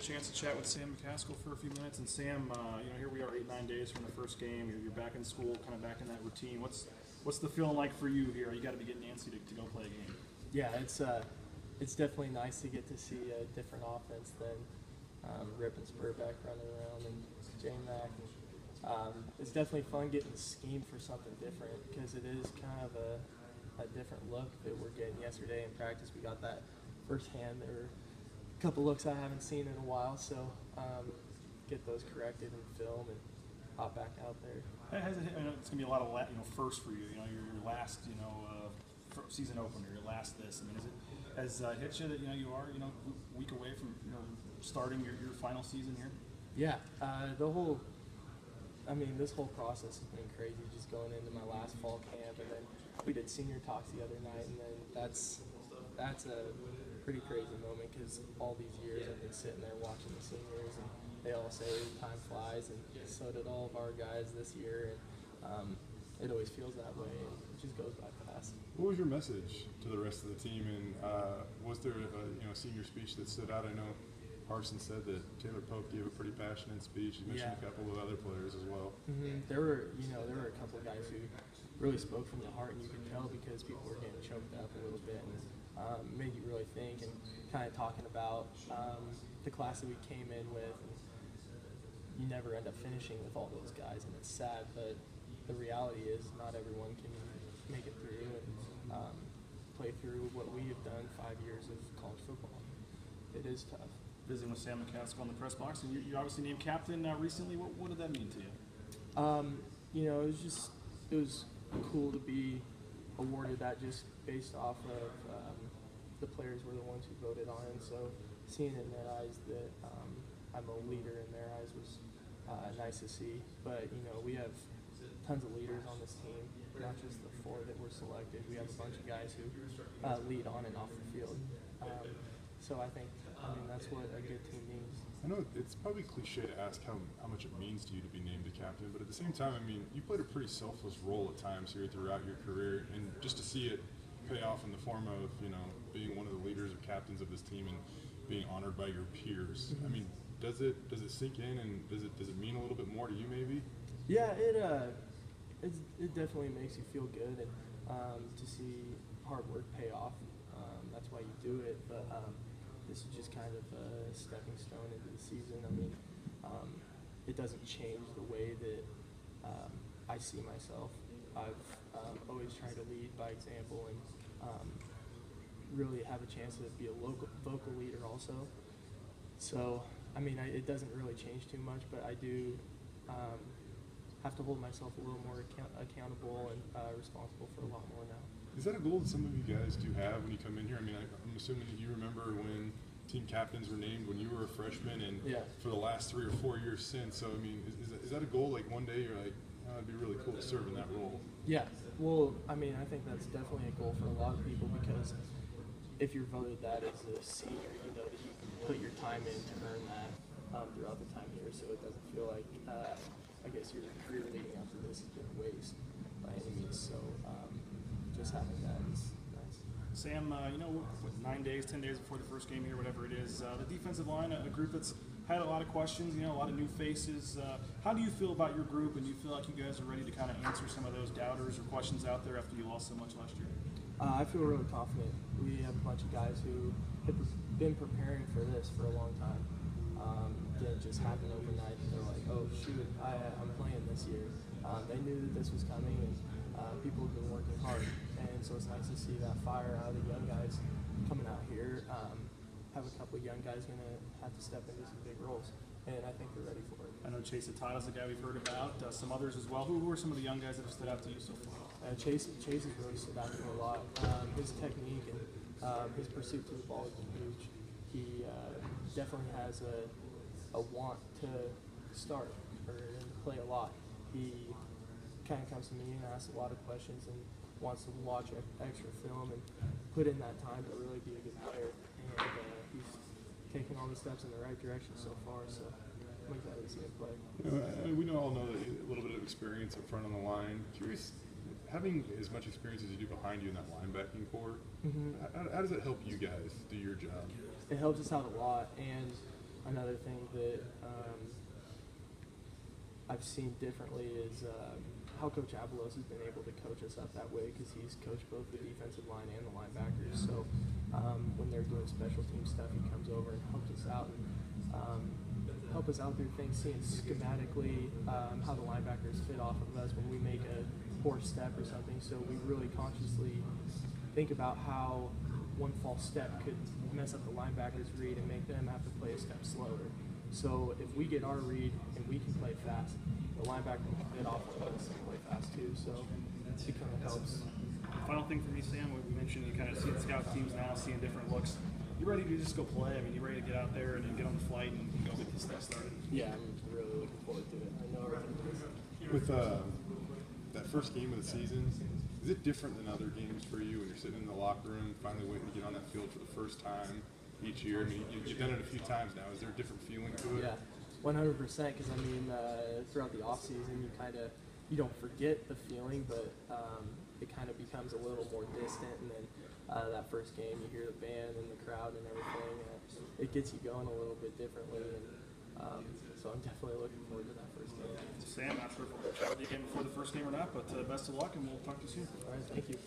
chance to chat with Sam McCaskill for a few minutes. And Sam, here we are 8-9 days from the first game. You're back in school, kind of back in that routine. What's the feeling like for you here? You got to be getting antsy to go play a game. Yeah, it's definitely nice to get to see a different offense than Rip and Spurback running around and J-Mac. It's definitely fun getting the scheme for something different because it is kind of a different look that we're getting. Yesterday in practice, we got that firsthand. There were a couple looks I haven't seen in a while, so get those corrected in film and hop back out there. It's gonna be a lot of first for you. Your last season opener, your last this. I mean, has hit you that you are week away from starting your final season here? Yeah, this whole process has been crazy. Just going into my last fall camp, and then we did senior talks the other night, and then that's a pretty crazy moment because all these years I've been sitting there watching the seniors, and they all say time flies, and so did all of our guys this year, and it always feels that way, and it just goes by fast. What was your message to the rest of the team, and was there a senior speech that stood out? I know Harson said that Taylor Pope gave a pretty passionate speech. He mentioned a couple of other players as well. Mm-hmm. There were a couple of guys who really spoke from the heart, and you could tell because people were getting choked up a little bit, and made you really think, and kind of talking about the class that we came in with. And you never end up finishing with all those guys, and it's sad, but the reality is not everyone can make it through and play through what we have done 5 years of college football. It is tough. Visiting with Sam McCaskill in the press box, and you obviously named captain recently. What did that mean to you? It was cool to be awarded that just based off of the players were the ones who voted on it. So seeing in their eyes that I'm a leader in their eyes was nice to see. But we have tons of leaders on this team, not just the 4 that were selected. We have a bunch of guys who lead on and off the field. So I think that's what a good team means. I know it's probably cliche to ask how much it means to you to be named a captain, but at the same time, you played a pretty selfless role at times here throughout your career, and just to see it pay off in the form of being one of the leaders or captains of this team and being honored by your peers. Mm-hmm. Does it sink in, and does it mean a little bit more to you maybe? Yeah, it definitely makes you feel good, and to see hard work pay off. That's why you do it, but this is just kind of a stepping stone into the season. It doesn't change the way that I see myself. I've always tried to lead by example and really have a chance to be a vocal leader also. So, it doesn't really change too much, but I do have to hold myself a little more accountable and responsible for a lot more now. Is that a goal that some of you guys do have when you come in here? I'm assuming that you remember when team captains were named when you were a freshman, and for the last 3 or 4 years since. So, is that a goal? Like one day you're like, it'd be really cool to serve in that role. Yeah. Well, I think that's definitely a goal for a lot of people because if you're voted that as a senior, that you can put your time in to earn that throughout the time here, so it doesn't feel like your career leading up to this has been a waste by any means. So just having that is nice. Sam, 9 days, 10 days before the first game here, whatever it is, the defensive line, a group that's had a lot of questions, a lot of new faces. How do you feel about your group, and do you feel like you guys are ready to kind of answer some of those doubters or questions out there after you lost so much last year? I feel really confident. We have a bunch of guys who have been preparing for this for a long time. Didn't just happen overnight. They're like, oh shoot, I'm playing this year. They knew that this was coming, and people have been working hard. And so it's nice to see that fire out of the young guys coming out here. Have a couple of young guys going to have to step into some big roles, and I think they're ready for it. I know Chase Atata's a guy we've heard about, some others as well. Who are some of the young guys that have stood out to you so far? Chase has really stood out to me a lot. His technique and his pursuit to the ball has been huge. He definitely has a want to start or play a lot. He kind of comes to me and asks a lot of questions and wants to watch extra film and put in that time to really be a good player. And he's taken all the steps in the right direction so far, so I'm excited to see him play. We all know that a little bit of experience up front on the line. Curious, having as much experience as you do behind you in that linebacking core, how does that help you guys do your job? It helps us out a lot, and another thing that I've seen differently is how Coach Avalos has been able to coach us up that way, because he's coached both the defensive line and the linebackers. So when they're doing special team stuff, he comes over and helps us out and help us out through things, seeing schematically how the linebackers fit off of us when we make a poor step or something. So we really consciously think about how one false step could mess up the linebackers' read and make them have to play a step slower. So if we get our read and we can play fast, the linebacker can get off of us and play fast too. So it kind of helps. Final thing for me, Sam, we mentioned you kind of see the scout teams now, seeing different looks. You ready to just go play? I mean, you ready to get out there and get on the flight and go get this thing started? Yeah, I'm really looking forward to it. I know everything. With that first game of the season, is it different than other games for you when you're sitting in the locker room, finally waiting to get on that field for the first time each year? I mean, you've done it a few times now. Is there a different feeling to it? Yeah, 100%. Because I mean, throughout the off season, you don't forget the feeling, but it kind of becomes a little more distant. And then that first game, you hear the band and the crowd and everything. It gets you going a little bit differently. And so I'm definitely looking forward to that first game. Sam, not sure if we'll chat with you again before the first game or not, but best of luck, and we'll talk to you soon. All right, thank you.